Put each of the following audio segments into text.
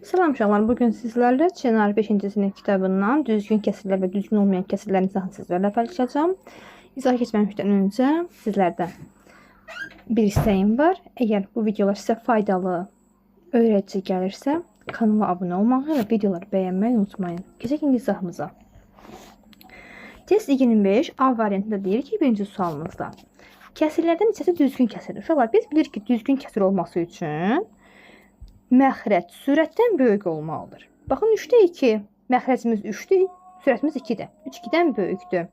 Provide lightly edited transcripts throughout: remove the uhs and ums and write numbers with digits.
Salam uşaqlar, bugün sizlərlə Çenar 5-ci sinif kitabından düzgün kəsirlər və düzgün olmayan kəsirlərin izahını sizlərlə paylaşacağım. İzah keçməmişdən öncə sizlərdən bir istəyim var. Əgər bu videolar sizə faydalı, öyrədici gəlirsə, kanala abunə olmağı və videoları bəyənməyi unutmayın. Keçək indi izahımıza. Test 25 A variantında deyir ki, birinci sualımızda. Kəsirlərdən neçəsi düzgün kəsirdir? Uşaqlar, biz bilirik ki, düzgün kəsir olması üçün məxrəc sürətdən böyük olmalıdır. Baxın, 3-də 2. Məxrəcimiz 3-dür, sürətimiz 2-dir. 3 2-dən böyükdür.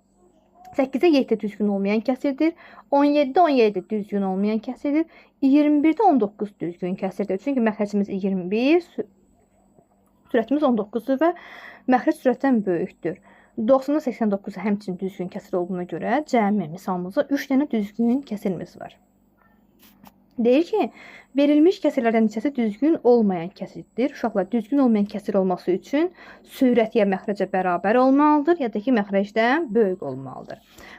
8-də 7 düzgün olmayan kəsirdir. 17-də 17 düzgün olmayan kəsirdir. 21-də 19 düzgün kəsirdir. Çünki məxrəcimiz 21, sürətimiz 19-dur və məxrəc sürətdən böyükdür. 90-da 89 həmçinin düzgün kəsir olduğuna görə cəmi misalımızda 3 dənə düzgün kəsirimiz var. Deyir ki, verilmiş kəsirlərdən neçəsi düzgün olmayan kəsirdir. Uşaqlar, düzgün olmayan kəsir olması üçün sürət ya məxrəcə bərabər olmalıdır, ya da ki, məxrəcdən böyük olmalıdır.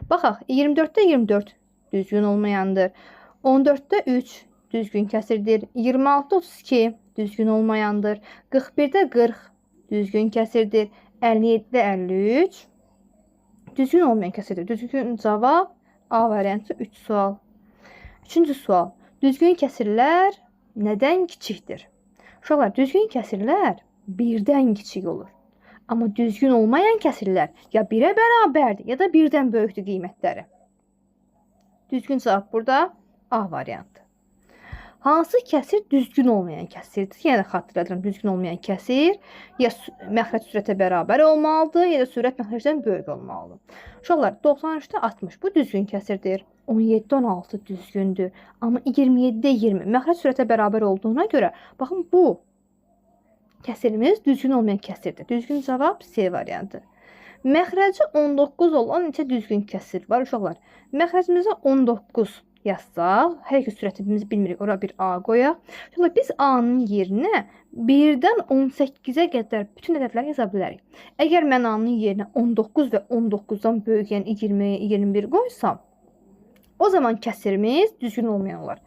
Baxaq, 24-də 24 düzgün olmayandır. 14-də 3 düzgün kəsirdir. 26-da 32 düzgün olmayandır. 41-də 40 düzgün kəsirdir. 57-də 53 düzgün olmayan kəsirdir. Düzgün cavab A variantı 3 sual. 3-cü sual. Düzgün kəsirlər nədən kiçikdir? Uşaqlar, düzgün kəsirlər 1-dən kiçik olur. Amma düzgün olmayan kəsirlər ya 1-ə bərabərdir, ya da 1-dən böyükdür qiymətləri. Düzgün cavab burada A variantı. Hansı kəsir düzgün olmayan kəsirdir? Yəni xatırladıram, düzgün olmayan kəsir ya məxrəc sürətə bərabər olmalıdır, ya da sürət məxrəcdən böyük olmalıdır. Uşaqlar, 93-də 60 bu düzgün kəsirdir. 17-də 16 düzgündür. Amma 27-də 20 məxrəc sürətə bərabər olduğuna görə, baxın, bu kəsirimiz düzgün olmayan kəsirdir. Düzgün cavab C variantı. Məxrəci 19 olan neçə düzgün kəsir var? Uşaqlar, məxrəcimizə 19 yazsaq, hər iki sürətimizi bilmirik, ora bir A qoyaq. Uşaqlar, biz A-nın yerinə 1-dən 18-ə qədər bütün ədədləri yaza bilərik. Əgər mən A-nın yerinə 19 və 19-dan böyük, yəni 20, 21 qoysam, o zaman kəsirimiz düzgün olmayan olar.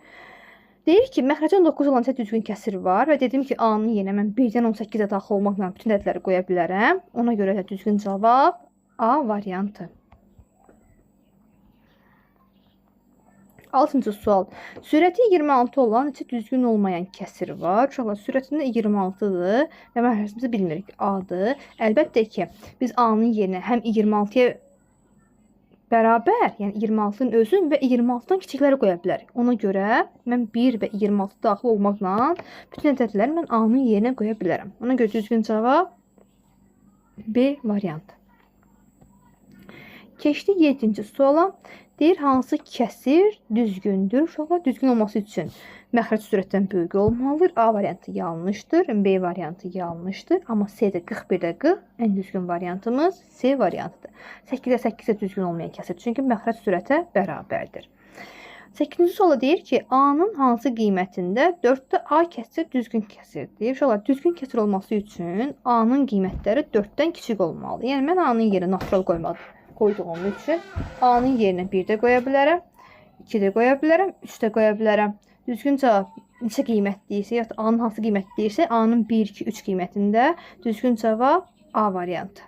Deyir ki, məxrəcə 19 olan düzgün kəsir var və dedim ki, A-nın yerinə mən 1-dən 18-ə daxil olmaqla bütün ədədləri qoya bilərəm. Ona görə də düzgün cavab A variantı. 6-cı sual. Sürəti 26 olan neçə düzgün olmayan kəsir var? Uşaqlar, sürətində 26-dır və məxrəcimizi bilmirik, A-dır. Əlbəttə ki, biz A-nın yerinə həm 26-ya bərabər, yəni 26-nın özün və 26-dan kiçikləri qoya bilərik. Ona görə mən 1 və 26 daxil olmaqla bütün ədədləri mən A-nın yerinə qoya bilərəm. Ona görə düzgün cavab B variantı. Keçdik 7-ci suala. Deyir, hansı kəsir düzgündür? Uşaqlar, düzgün olması üçün məxrəc sürətdən böyük olmalıdır. A variantı yanlışdır, B variantı yanlışdır. Amma C-də 41-də 40 ən düzgün variantımız C variantıdır. 8-də 8-də düzgün olmayan kəsir, çünki məxrəc sürətə bərabərdir. 8-ci suala deyir ki, A-nın hansı qiymətində 4-də A kəsir düzgün kəsirdir? Uşaqlar, düzgün kəsir olması üçün A-nın qiymətləri 4-dən kiçik olmalı. Yəni, mən A-nın yerinə natural qoyduğum üçün A-nın yerinə 1-də qoya bilərəm, 2-də qoya bilərəm, 3-də qoya bilərəm. Düzgün cavab neçə qiymət deyirsə, ya da A-nın hansı qiymət deyirsə, A-nın 1, 2, 3 qiymətində düzgün cavab A variantı.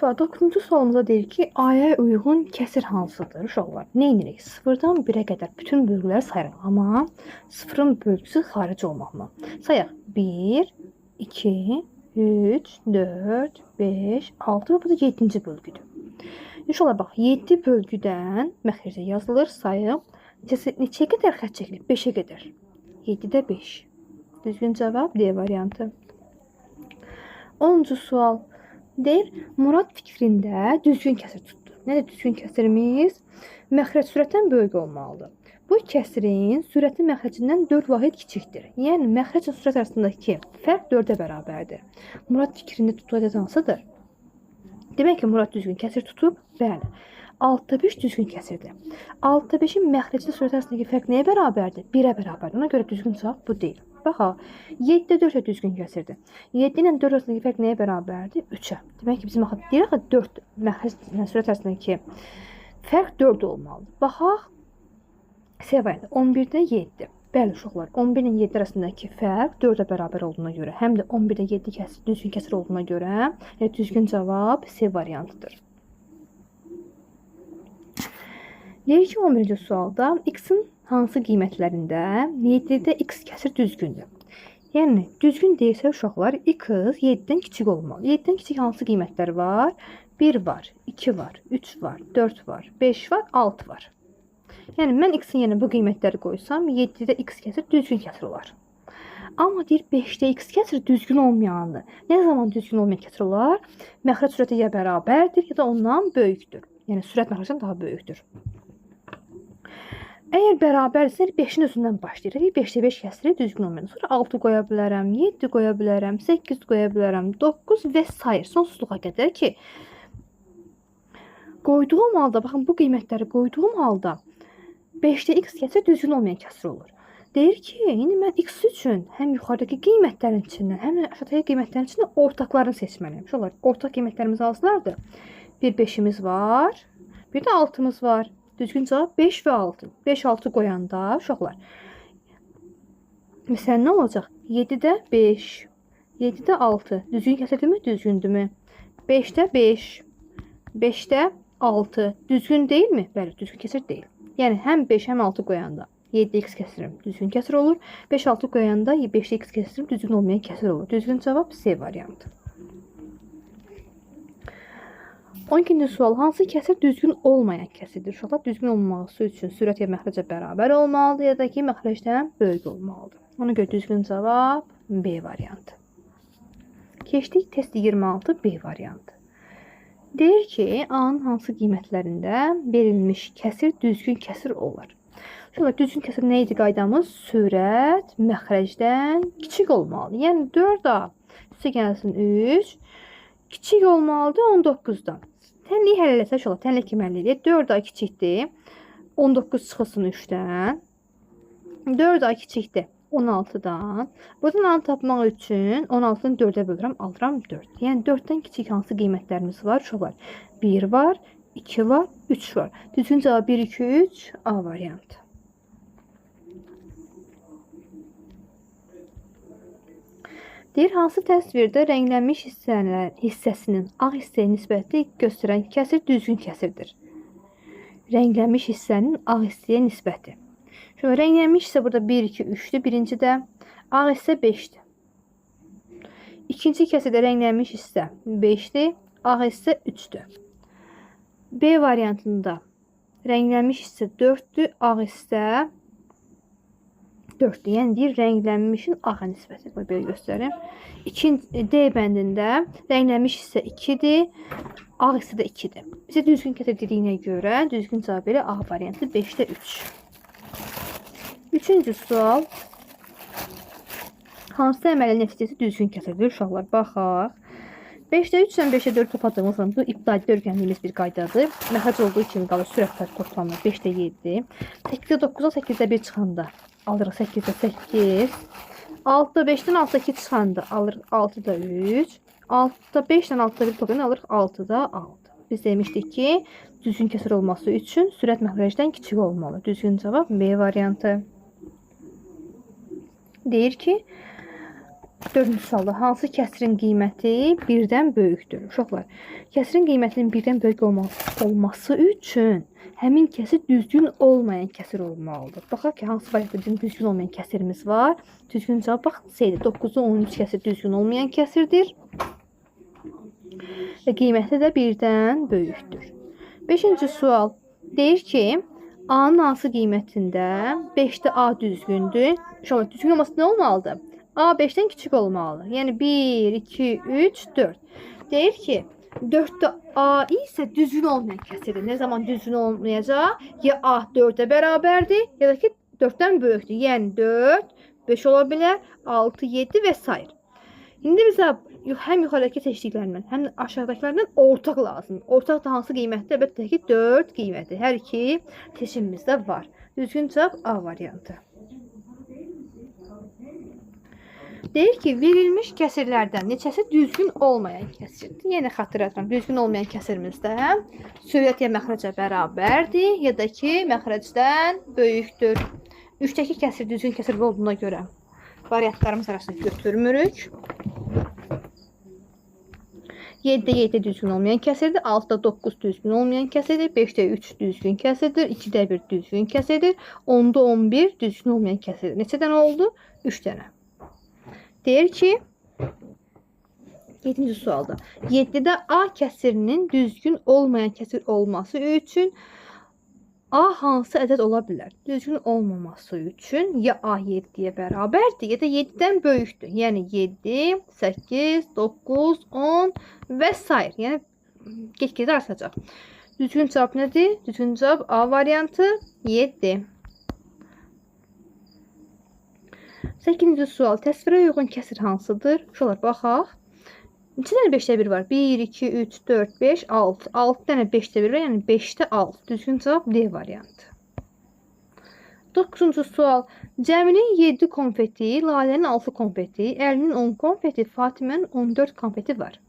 9-cu sualımıza deyir ki, A-ya uyğun kəsir hansıdır? Uşaqlar, nə edirik? 0-dan 1-ə qədər bütün bölgüləri sayırıq, amma 0-ın bölgüsü xarici olmaqla. Sayaq 1, 2, 3, 4, 5, 6 və bu da 7-ci bölgüdür. İnşallah, bax, 7 bölgüdən məxrəcə yazılır, sayıb. Neçəyə qədər xətt çəkilir? 5-ə qədər. 7-də 5. Düzgün cavab D variantı. 10-cu sual. Deyir, Murad fikrində düzgün kəsir tutdu. Nədir düzgün kəsirimiz? Məxrəc sürətdən böyük olmalıdır. Bu kəsirin sürəti məxrəcindən 4 vahid kiçikdir. Yəni, məxrəclə sürət arasındakı fərq 4-ə bərabərdir. Murad fikrində tutduğu ədəd hansıdır? Demək ki, Murad düzgün kəsir tutub, bəli. 6-da 5 düzgün kəsirdir. 6-da 5-in məxrəclə sürət arasındakı fərq nəyə bərabərdir? 1-ə bərabərdir. Ona görə düzgün cavab bu deyil. Baxa, 7-də 4 düzgün kəsirdir. 7 ilə 4 arasındakı fərq nəyə bərabərdir? 3-ə. Demək ki, bizim deyirək ki, 4 məxrəclə sürət arasındakı fərq 4 olmalıdır. Baxaq, C variantı 11-də 7. Bəli uşaqlar, 11 ilə 7 arasındakı fərq 4-ə bərabər olduğuna görə, həm də 11-də 7 kəsir, düzgün kəsir olduğuna görə, düzgün cavab C variantıdır. Deyir ki, 11-ci sualda x-in hansı qiymətlərində 7-də x kəsir düzgündür? Yəni, düzgün deyilsə uşaqlar, x 7-dən kiçik olmalı. 7-dən kiçik hansı qiymətlər var? 1 var, 2 var, 3 var, 4 var, 5 var, 6 var. Yəni, mən x-in yerine bu qiymətləri qoysam, 7-də x kəsir düzgün kəsir olar. Amma deyir, 5-də x kəsir düzgün olmayandır. Nə zaman düzgün olmayan kəsir olar? Məxrəc sürəti ya bərabərdir, ya da ondan böyükdür. Yəni, sürət məxrəcdən daha böyükdür. Əgər bərabərsə, 5-in özündən başlayırıq. 5-də 5 kəsiri düzgün olmayan. Sonra 6 qoya bilərəm, 7 qoya bilərəm, 8 qoya bilərəm, 9 və s. sonsuzluğa qədər ki, qoyduğum halda, baxın, bu qiymətləri qoyduğum halda 5-də x kəsir düzgün olmayan kəsir olur. Deyir ki, indi mən x üçün həm yuxarıdakı qiymətlərin içindən, həm də aşağıdakı qiymətlərin içindən ortaqlarını seçməliyim. Şunlar, ortaq qiymətlərimiz hansılardır? Bir 5-imiz var, bir də 6-mız var. Düzgün cavab 5 və 6. 5-6 qoyanda uşaqlar. Məsələn, nə olacaq? 7-də 5, 7-də 6. Düzgün kəsirdimi? Düzgündürmü? 5-də 5, 5-də 6. Düzgün deyilmi? Bəli, düzgün kəsir deyil. Yəni, həm 5, həm 6 qoyanda 7x kəsirim, düzgün kəsir olur. 5-6 qoyanda 5x kəsirim, düzgün olmayan kəsir olur. Düzgün cavab C variantı. 12-ci sual. Hansı kəsir düzgün olmayan kəsirdir? Uşaqlar, düzgün olması üçün sürət ya məxrəcə bərabər olmalıdır, ya da ki, məxrəcdən böyük olmalıdır. Ona görə düzgün cavab B variantı. Keçdik test 26 B variantı. Deyir ki, A-nın hansı qiymətlərində verilmiş kəsir düzgün kəsir olar? Şöyle düzgün kəsir nə idi qaydamız? Sürət məxrəcdən kiçik olmalı. Yəni 4A üstə gəlsin 3 kiçik olmalıdır 19-dan. Tənliyi həll eləsək olar. Tənlik kimi həll edək. 4A kiçikdir. 19 çıxılsın 3-dən. 4A kiçikdir 16-dan. Buradan A-nı tapmaq üçün 16-nı 4-ə bölürəm. Alıram 4. Yəni 4-dən kiçik hansı qiymətlərimiz var? Uşaqlar 1 var, 2 var, 3 var. Düzgün cavab 1, 2, 3 A variantı. Deyir, hansı təsvirdə rənglənmiş hissəsinin ağ hissəyə nisbəti göstərən kəsir düzgün kəsirdir? Rənglənmiş hissənin ağ hissəyə nisbəti. Şöyle rənglənmiş hissə burada 1, 2, 3'dür. Birinci də ağ hissə 5'dir. İkinci kəsirdə rənglənmiş hissə 5'dir. Ağ hissə 3'dür. B variantında rənglənmiş hissə 4'dür. Ağ hissə 4'dür. Yəni deyir, rənglənmişin ağa nisbəti. Belə göstərim. D bəndində rənglənmiş hissə 2'dir. Ağ hissə də 2'dir. Bizə düzgün kəsir dediyinə görə düzgün cavab belə A variantı 5'də 3. Üçüncü sual. Hansı əməli nəticəsi düzgün kəsirdir? Uşaqlar, baxaq. 5'də 3 dən 5'də 4 topladığımız zaman bu ibtidai öyrəndiyimiz bir qaydadır. Məxrəc olduğu kimi qalır, sürətlər toplanır 5'də 7. 8'də 9'a 8'də 1 çıxanda alırıq 8'də 8. 6'da 5'dən 6'da 2 çıxanda alırıq 6'da 3. 6'da 5'dən 6'da 1 toplayanda alırıq 6'da 6. Biz demişdik ki, düzgün kəsir olması üçün sürət məxrəcdən kiçik olmalı. Düzgün cavab B variantı. Deyir ki, 4-cü sualda hansı kəsirin qiyməti 1-dən böyükdür? Uşaqlar, kəsirin qiymətinin 1-dən böyük olması üçün həmin kəsir düzgün olmayan kəsir olmalıdır. Baxaq ki, hansı variantda bizim düzgün olmayan kəsirimiz var? Düzgün cavab baxın, C-dir. 9'da 13 kəsir düzgün olmayan kəsirdir. Və qiyməti də 1-dən böyükdür. 5-ci sual deyir ki, A-nın hansı qiymətində 5'də A düzgündür? İnşallah düzgün olması nə olmalıdır? A 5'dən kiçik olmalı. Yəni 1, 2, 3, 4. Deyir ki, 4'də A isə düzgün olmayan kəsirdir. Ne zaman düzgün olmayacaq? Ya A 4'ə bərabərdir, ya da ki 4'dən böyükdür. Yəni 4, 5 ola bilər, 6, 7 və s. İndi bizə həm yuxarıdakı seçdiklərindən, həm də aşağıdakilərdən ortaq lazımdır. Ortaq da hansı qiymətdir? Əlbəttə ki 4 qiyməti. Hər iki seçimimizdə var. Düzgün cavab A variantı. Deyir ki, verilmiş kəsirlərdən neçəsi düzgün olmayan kəsirdir? Yenə xatırlatıram, düzgün olmayan kəsirimizdə sürət ya məxrəcə bərabərdir, ya da ki, məxrəcdən böyükdür. 3-dəki kəsir düzgün kəsir olduğuna görə variantlarımız arasında götürmürük. 7'də 7 düzgün olmayan kəsirdir. 6'da 9 düzgün olmayan kəsirdir. 5'də 3 düzgün kəsirdir. 2'də 1 düzgün kəsirdir. 10'da 11 düzgün olmayan kəsirdir. Neçə dənə oldu? 3 dənə. Deyir ki, 7-ci sualda 7'də A kəsirinin düzgün olmayan kəsir olması üçün A hansı ədəd ola bilər? Düzgün olmaması üçün ya A 7'yə bərabərdir, ya da 7'dən böyükdür. Yəni 7, 8, 9, 10 və s. Yəni get-gedə artacaq. Düzgün cavab nədir? Düzgün cavab A variantı 7. 8-ci sual. Təsvirə uyğun kəsir hansıdır? Şolar baxaq. Neçə dənə 5'də 1 var? 1, 2, 3, 4, 5, 6. 6 dənə 5'də 1 var, yəni 5'də 6. Düzgün cavab D variantı. 9-cu sual. Cəmilin 7 konfeti, Lalənin 6 konfeti, Əlinin 10 konfeti, Fatimənin 14 konfeti var.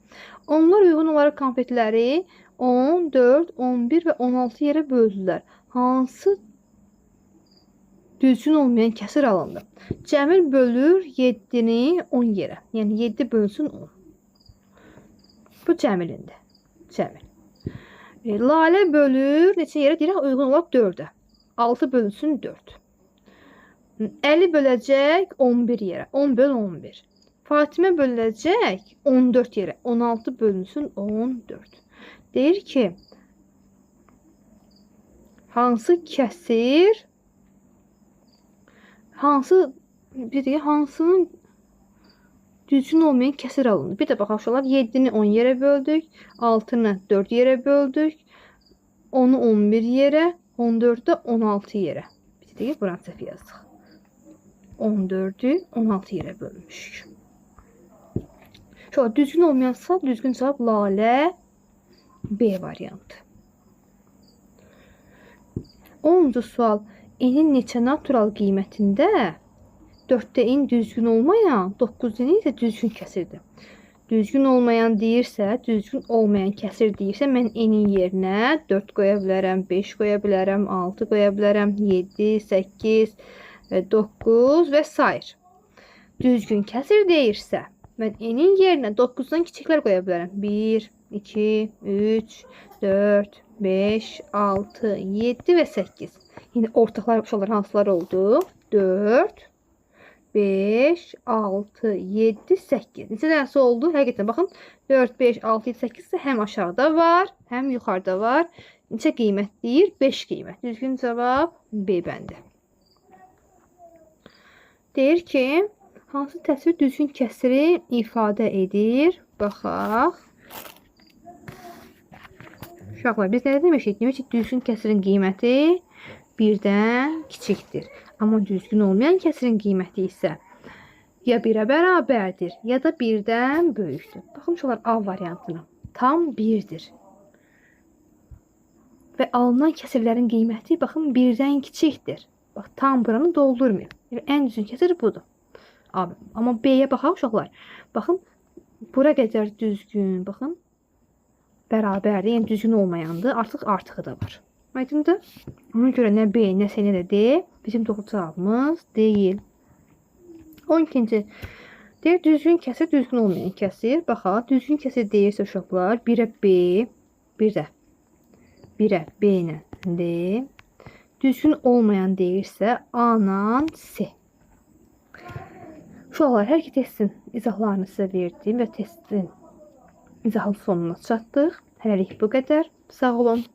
Onlar uyğun olaraq konfetləri 10, 4, 11 və 16 yerə böldülər. Hansı düzgün olmayan kəsir alındı? Cəmil bölür 7'ni 10 yerə. Yəni 7 bölsün 10. Bu Cəmilindir. Cəmil. Lalə bölür neçə yerə? Deyirək uyğun olaraq 4'ə. 6 bölünsün 4. Əli böləcək 11 yerə. 10 böl 11. Fatimə böləcək 14 yerə. 16 bölünsün 14. Deyir ki, hansı kəsir hansının düzgün olmayan kəsir alındı? Bir də baxaq uşaqlar, 7'ni 10 yerə böldük, 6'nı 4 yerə böldük, 10'u 11 yerə, 14'ü 16 yerə. Bir də buranı səhv yazdıq. 14'ü 16 yerə bölmüşük. Şöyle düzgün olmayansa düzgün cavab Lalə B variantı. 10-cu sual. N'in neçə natural qiymətində 4'də n düzgün olmayan, 9'da n isə düzgün kəsirdir. Düzgün olmayan deyirsə, düzgün olmayan kəsir deyirsə, mən n'in yerinə 4 qoya bilərəm, 5 qoya bilərəm, 6 qoya bilərəm, 7, 8, 9 və s. Düzgün kəsir deyirsə, mən n'in yerinə 9'dan kiçiklər qoya bilərəm. 1, 2, 3, 4, 5, 6, 7 və 8. Yəni ortaqlar hansılar oldu? 4, 5, 6, 7, 8. Neçə dənəsi oldu? Həqiqətən baxın. 4, 5, 6, 7, 8 isə həm aşağıda var, həm yuxarıda var. Neçə qiymət deyir? 5 qiymət. Düzgün cavab B bəndi. Deyir ki, hansı təsvir düzgün kəsiri ifadə edir? Baxaq. Uşaqlar, biz nə demişik? Demişik, düzgün kəsirin qiyməti 1'dən kiçikdir. Amma düzgün olmayan kəsirin qiyməti isə ya 1'ə bərabərdir, ya da 1'dən böyükdür. Baxın uşaqlar, A variantına. Tam 1'dir. Və alınan kəsirlərin qiyməti baxın 1'dən kiçikdir. Bax, tam buranı doldurmuyor. Yəni, ən düzgün kəsir budur. Amma B'yə baxaq uşaqlar. Baxın, bura qədər düzgün, baxın, bərabərdir. Yəni, düzgün olmayandır. Artıq artığı da var. Aydındır? Ona görə nə B, nə S, nə də D bizim doğru cavabımız deyil. 12-ci. Deyir, düzgün kəsir, düzgün olmayan kəsir. Baxaq, düzgün kəsir deyirsə uşaqlar, 1'ə B, 1'ə B ilə D. Düzgün olmayan deyirsə A-nan C. Uşaqlar, hər iki testin izahlarını sizə verdim və testin izahlı sonuna çatdıq. Hələlik bu qədər. Sağ olun.